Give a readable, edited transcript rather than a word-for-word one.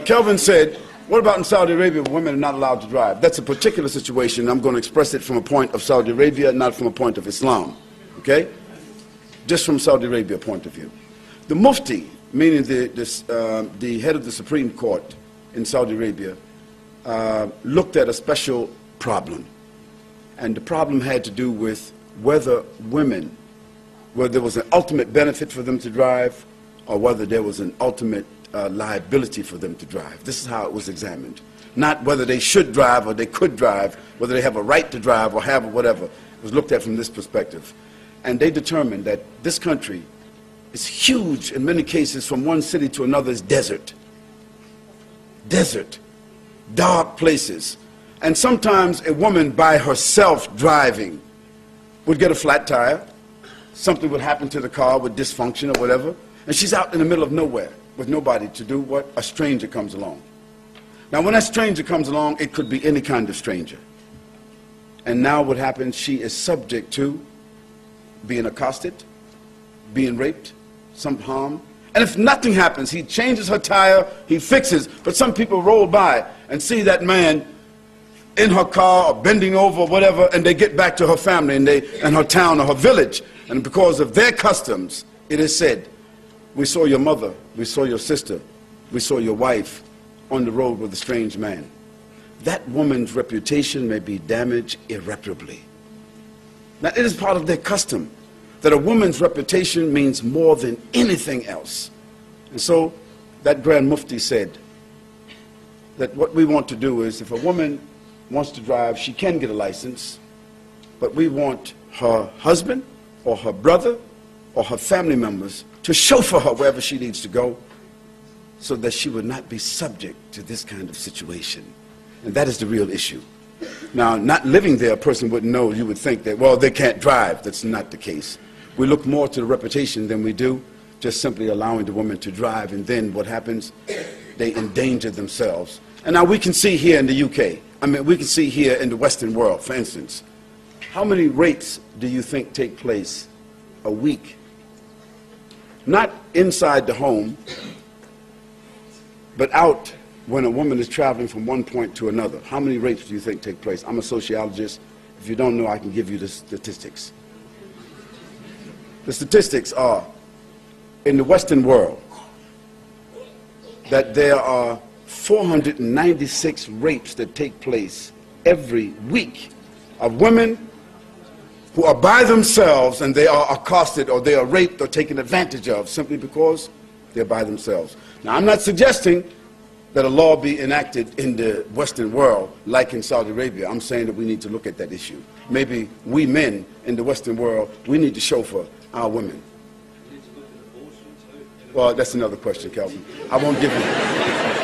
Kelvin said, what about in Saudi Arabia where women are not allowed to drive? That's a particular situation. I'm going to express it from a point of Saudi Arabia, not from a point of Islam. Okay? Just from Saudi Arabia point of view. The Mufti, meaning the head of the Supreme Court in Saudi Arabia, looked at a special problem. And the problem had to do with whether women, whether there was an ultimate benefit for them to drive or whether there was an ultimate liability for them to drive. This is how it was examined. Not whether they should drive or they could drive, whether they have a right to drive or have whatever. It was looked at from this perspective. And they determined that this country is huge in many cases. From one city to another is desert. Desert. Dark places. And sometimes a woman by herself driving would get a flat tire. Something would happen to the car with dysfunction or whatever. And she's out in the middle of nowhere with nobody to do what? A stranger comes along. Now when that stranger comes along, it could be any kind of stranger. And now what happens, she is subject to being accosted, being raped, some harm. And if nothing happens, he changes her tire, he fixes, but some people roll by and see that man in her car or bending over or whatever, and they get back to her family and her town or her village. And because of their customs, it is said, we saw your mother, we saw your sister, we saw your wife on the road with a strange man. That woman's reputation may be damaged irreparably. Now, it is part of their custom that a woman's reputation means more than anything else. And so that Grand Mufti said that what we want to do is, if a woman wants to drive, she can get a license, but we want her husband or her brother or her family members to chauffeur her wherever she needs to go so that she would not be subject to this kind of situation. And that is the real issue. Now, not living there, a person wouldn't know. You would think that, well, they can't drive. That's not the case. We look more to the reputation than we do just simply allowing the woman to drive, and then what happens? They endanger themselves. And now we can see here in the UK, I mean, we can see here in the Western world, for instance, how many rapes do you think take place a week? Not inside the home, but out when a woman is traveling from one point to another. How many rapes do you think take place? I'm a sociologist. If you don't know, I can give you the statistics. The statistics are, in the Western world, that there are 496 rapes that take place every week of women who are by themselves and they are accosted or they are raped or taken advantage of simply because they're by themselves. Now, I'm not suggesting that a law be enacted in the Western world like in Saudi Arabia. I'm saying that we need to look at that issue. Maybe we men in the Western world, we need to chauffeur our women. Well, that's another question, Calvin. I won't give you